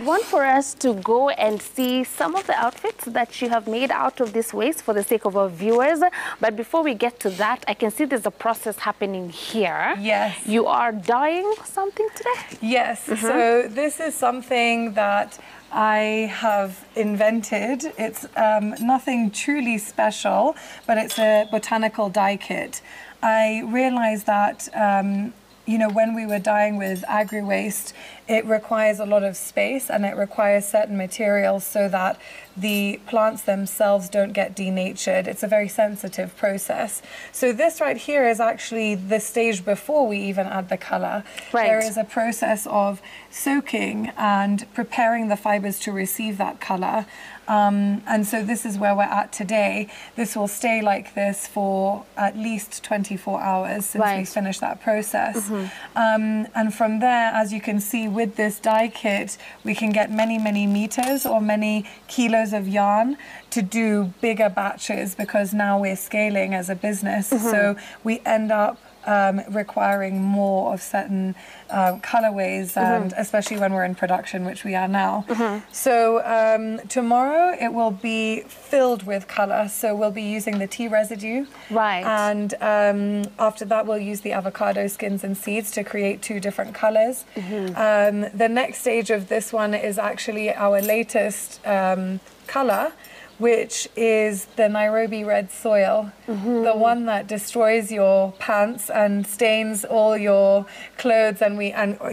I'd want for us to go and see some of the outfits that you have made out of this waste for the sake of our viewers. But before we get to that, I can see there's a process happening here. Yes. You are dyeing something today? Yes. So this is something that I have invented. It's nothing truly special, but it's a botanical dye kit. I realized that you know, when we were dyeing with agri-waste, it requires a lot of space and it requires certain materials so that the plants themselves don't get denatured. It's a very sensitive process. So this right here is actually the stage before we even add the color. Right. There is a process of soaking and preparing the fibers to receive that color. And so this is where we're at today. This will stay like this for at least 24 hours since we finish that process. And from there, as you can see with this dye kit, we can get many, many meters or many kilos of yarn to do bigger batches because now we're scaling as a business. So we end up requiring more of certain colorways, and especially when we're in production, which we are now. So tomorrow it will be filled with color. So we'll be using the tea residue. Right. And after that, we'll use the avocado skins and seeds to create 2 different colors. The next stage of this one is actually our latest color, which is the Nairobi red soil, the one that destroys your pants and stains all your clothes and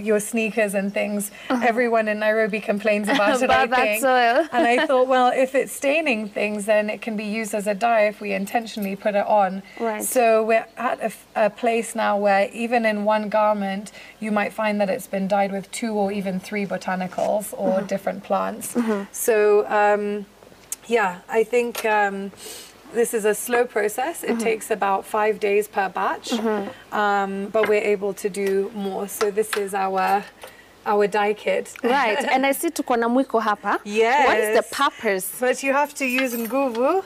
your sneakers and things. Everyone in Nairobi complains about it, I think. That soil. And I thought, well, if it's staining things, then it can be used as a dye if we intentionally put it on. Right. So we're at a place now where even in one garment, you might find that it's been dyed with 2 or even 3 botanicals or different plants. So yeah, I think this is a slow process. It takes about 5 days per batch, but we're able to do more. So this is our dye kit. Right, and I see tuko na mwiko hapa. Yes. What is the purpose? But you have to use nguvu,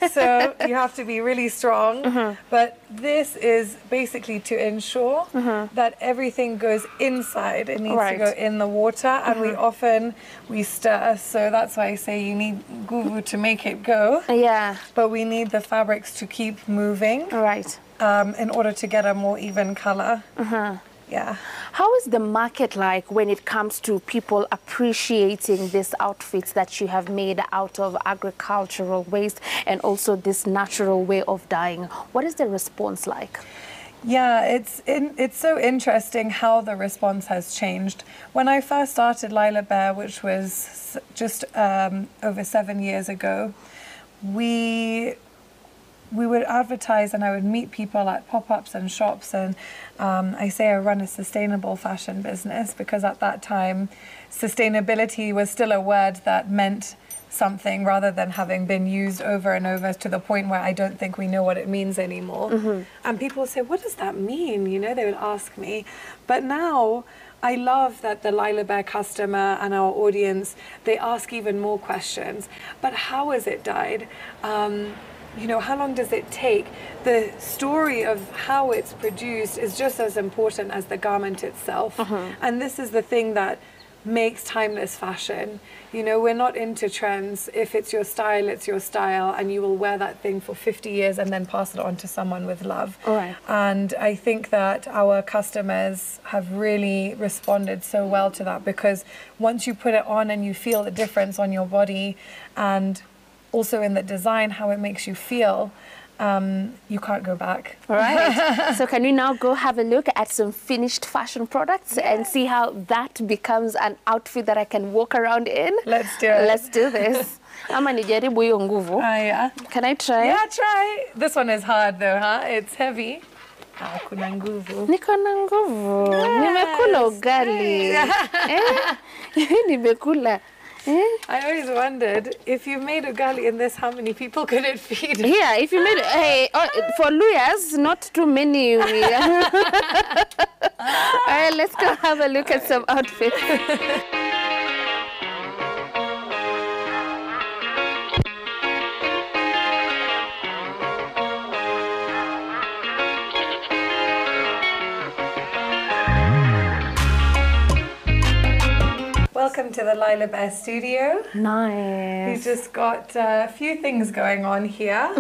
so you have to be really strong. But this is basically to ensure that everything goes inside. It needs to go in the water, and we stir. So that's why I say you need nguvu to make it go. Yeah. But we need the fabrics to keep moving. Right. In order to get a more even color. Yeah. How is the market like when it comes to people appreciating these outfits that you have made out of agricultural waste and also this natural way of dyeing? What is the response like? Yeah, it's so interesting how the response has changed. When I first started Lila Bear, which was just over 7 years ago, we would advertise and I would meet people at pop-ups and shops, and I say I run a sustainable fashion business because at that time sustainability was still a word that meant something rather than having been used over and over to the point where I don't think we know what it means anymore. And people would say, what does that mean? You know, they would ask me. But now I love that the Lila Bear customer and our audience, they ask even more questions. But how is it dyed? You know, how long does it take? The story of how it's produced is just as important as the garment itself. And this is the thing that makes timeless fashion. You know, we're not into trends. If it's your style, it's your style, and you will wear that thing for 50 years and then pass it on to someone with love. And I think that our customers have really responded so well to that, because once you put it on and you feel the difference on your body and also in the design, how it makes you feel, you can't go back. All right. So can we now go have a look at some finished fashion products and see how that becomes an outfit that I can walk around in? Let's do it. Let's do this. Ama nijaribu hiyo nguvu. Yeah. Can I try? Yeah, try. This one is hard though, huh? It's heavy. Kuna nguvu. Niko na nguvu. Nimekula ugali. Nimekula. I always wondered, if you made ugali in this, how many people could it feed? Yeah, if you made for Luyas, not too many. All right, let's go have a look at some outfits. Welcome to the Lila Bear studio. Nice. We've just got a few things going on here.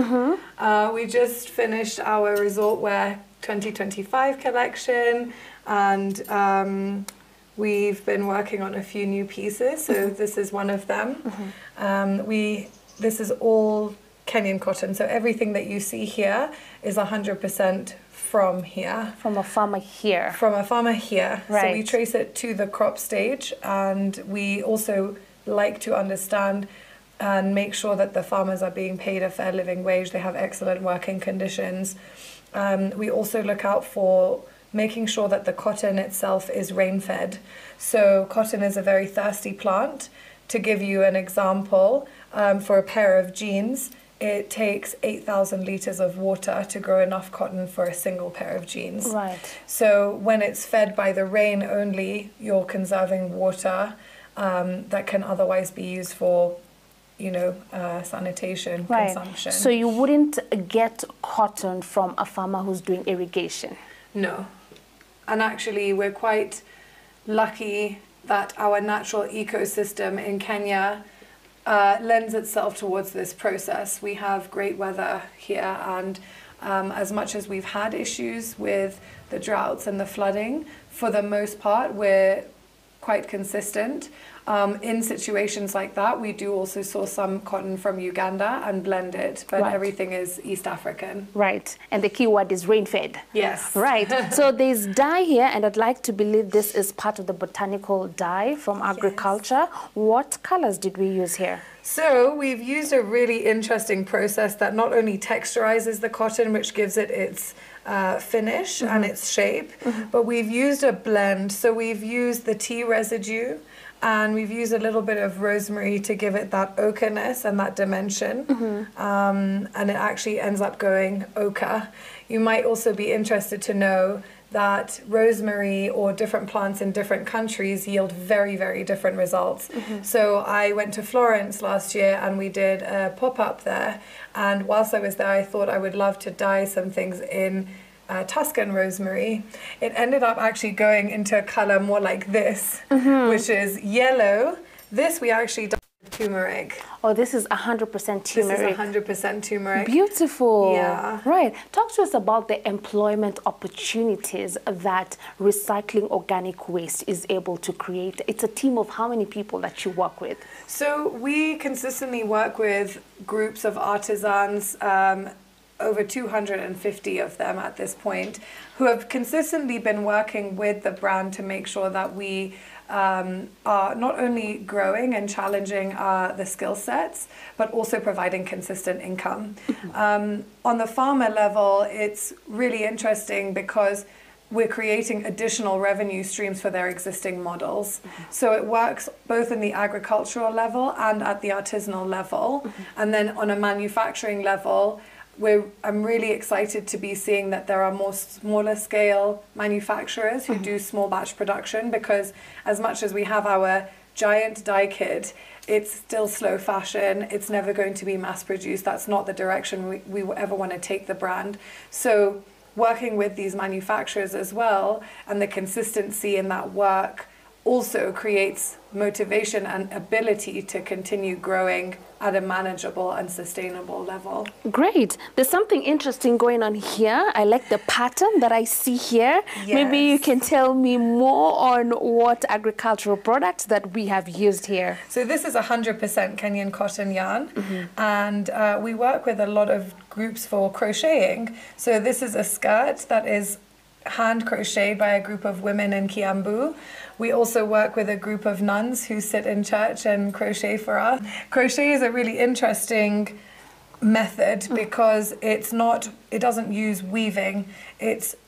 We just finished our Resort Wear 2025 collection, and we've been working on a few new pieces, so this is one of them. This is all Kenyan cotton, so everything that you see here is 100% from here. From a farmer here. From a farmer here. Right. So we trace it to the crop stage, and we also like to understand and make sure that the farmers are being paid a fair living wage, they have excellent working conditions. We also look out for making sure that the cotton itself is rain-fed. So cotton is a very thirsty plant. To give you an example, for a pair of jeans, it takes 8,000 litres of water to grow enough cotton for a single pair of jeans. Right. So when it's fed by the rain only, you're conserving water that can otherwise be used for, sanitation, consumption. So you wouldn't get cotton from a farmer who's doing irrigation? No. And actually, we're quite lucky that our natural ecosystem in Kenya lends itself towards this process. We have great weather here, and as much as we've had issues with the droughts and the flooding, for the most part, we're quite consistent. In situations like that, we do also source some cotton from Uganda and blend it, but everything is East African. Right, and the key word is rain-fed. Yes. Right, so there's dye here, and I'd like to believe this is part of the botanical dye from agriculture. Yes. What colors did we use here? So we've used a really interesting process that not only texturizes the cotton, which gives it its finish and its shape, but we've used a blend. So we've used the tea residue, and we've used a little bit of rosemary to give it that ochreness and that dimension. And it actually ends up going ochre. You might also be interested to know that rosemary or different plants in different countries yield very, very different results. So I went to Florence last year and we did a pop-up there. And whilst I was there, I thought I would love to dye some things in Tuscan rosemary. It ended up actually going into a color more like this, which is yellow. This we actually dyed with turmeric. Oh, this is 100% turmeric. This is 100% turmeric. Beautiful. Yeah. Right. Talk to us about the employment opportunities that recycling organic waste is able to create. It's a team of how many people that you work with? So we consistently work with groups of artisans, over 250 of them at this point, who have consistently been working with the brand to make sure that we are not only growing and challenging the skill sets, but also providing consistent income. On the farmer level, it's really interesting because we're creating additional revenue streams for their existing models. So it works both in the agricultural level and at the artisanal level. And then on a manufacturing level, I'm really excited to be seeing that there are more smaller scale manufacturers who do small batch production, because as much as we have our giant dye kit, it's still slow fashion. It's never going to be mass produced. That's not the direction we ever want to take the brand. So working with these manufacturers as well, and the consistency in that work also creates motivation and ability to continue growing at a manageable and sustainable level. Great. There's something interesting going on here. I like the pattern that I see here. Yes. Maybe you can tell me more on what agricultural products that we have used here. So this is 100% Kenyan cotton yarn, and we work with a lot of groups for crocheting. So this is a skirt that is hand crocheted by a group of women in Kiambu. We also work with a group of nuns who sit in church and crochet for us. Crochet is a really interesting method because it doesn't use weaving.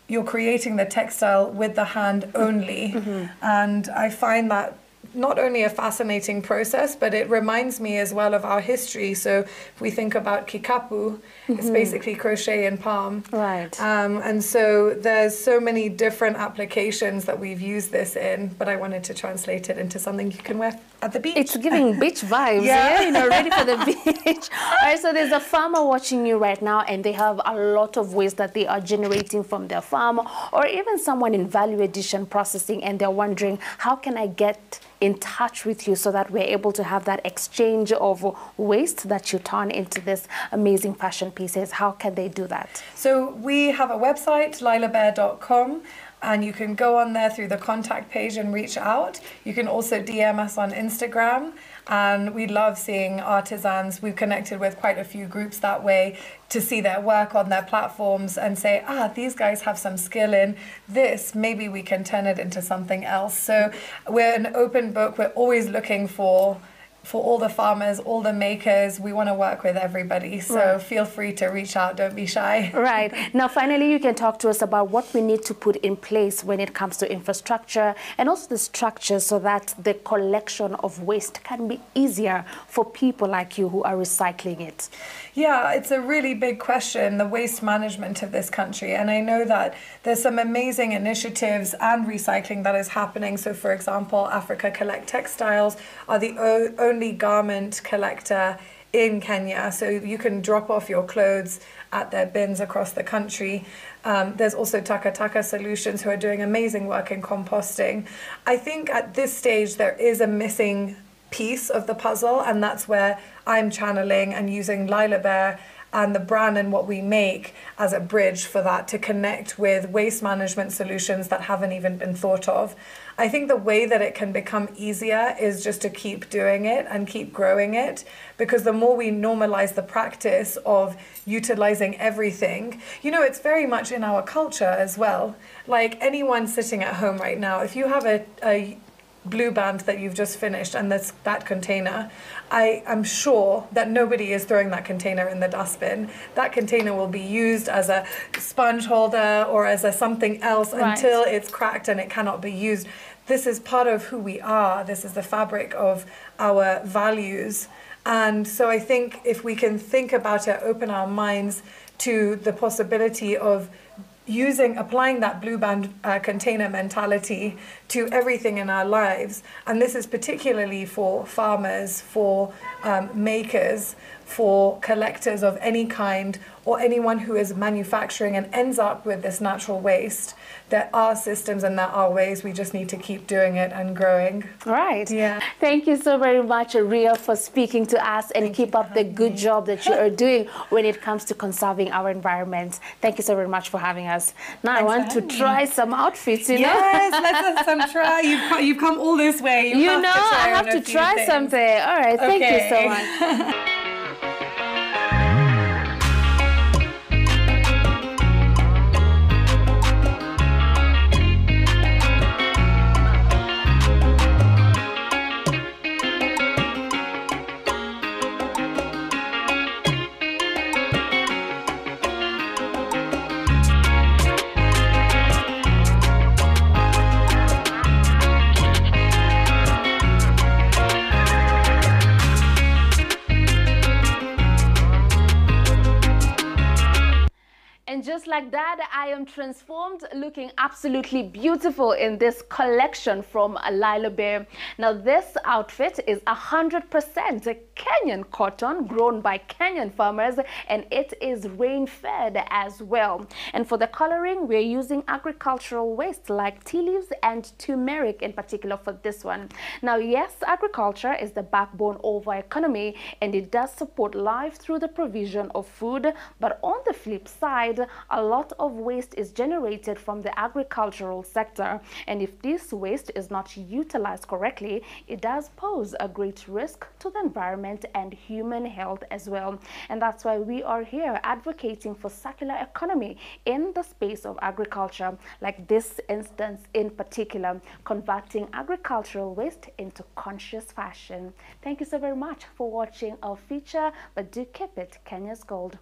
You're creating the textile with the hand only. And I find that not only a fascinating process, but it reminds me as well of our history. So if we think about kikapu, it's basically crochet in palm. Right. And so there's so many different applications that we've used this in, but I wanted to translate it into something you can wear at the beach. It's giving beach vibes, yeah, ready for the beach. All right, so there's a farmer watching you right now, and they have a lot of waste that they are generating from their farm, or even someone in value addition processing, and they're wondering, how can I get in touch with you so that we're able to have that exchange of waste that you turn into this amazing fashion pieces? How can they do that? So we have a website, lilabear.com, and you can go on there through the contact page and reach out. You can also DM us on Instagram, and we love seeing artisans. We've connected with quite a few groups that way to see their work on their platforms and say, these guys have some skill in this, maybe we can turn it into something else. So we're an open book. We're always looking for all the farmers, all the makers. We want to work with everybody. So feel free to reach out. Don't be shy. Right. Now, finally, you can talk to us about what we need to put in place when it comes to infrastructure and also the structure so that the collection of waste can be easier for people like you who are recycling it. Yeah, it's a really big question, the waste management of this country. And I know that there's some amazing initiatives and recycling that is happening. So, for example, Africa Collect Textiles are the only garment collector in Kenya. So you can drop off your clothes at their bins across the country. There's also Taka Taka Solutions who are doing amazing work in composting. I think at this stage there is a missing piece of the puzzle, and that's where I'm channeling and using Lila Bear and the brand and what we make as a bridge for that to connect with waste management solutions that haven't even been thought of. I think the way that it can become easier is just to keep doing it and keep growing it, because the more we normalize the practice of utilizing everything, it's very much in our culture as well. Like anyone sitting at home right now, if you have a blue band that you've just finished and that container, I am sure that nobody is throwing that container in the dustbin. That container will be used as a sponge holder or as a something else until it's cracked and it cannot be used. This is part of who we are. This is the fabric of our values. And so I think if we can think about it, open our minds to the possibility of applying that blue band container mentality to everything in our lives. And this is particularly for farmers, for makers, for collectors of any kind, or anyone who is manufacturing and ends up with this natural waste. There are systems and there are ways. We just need to keep doing it and growing. Right. Yeah. Thank you so very much, Ria, for speaking to us, and keep up the good job that you are doing when it comes to conserving our environment. Thank you so very much for having us. Now I want to try some outfits, Yes, let's have some try. You've come all this way. I have to try something. All right. Thank you so much. And just like that, I am transformed, looking absolutely beautiful in this collection from Lila Bear. Now, this outfit is 100% Kenyan cotton grown by Kenyan farmers, and it is rain-fed as well. And for the coloring, we're using agricultural waste like tea leaves and turmeric in particular for this one. Now, yes, agriculture is the backbone of our economy, and it does support life through the provision of food. But on the flip side, a lot of waste is generated from the agricultural sector, and if this waste is not utilized correctly, it does pose a great risk to the environment and human health as well. And that's why we are here advocating for circular economy in the space of agriculture, like this instance in particular, converting agricultural waste into conscious fashion. Thank you so very much for watching our feature, but do keep it Kenya's Gold.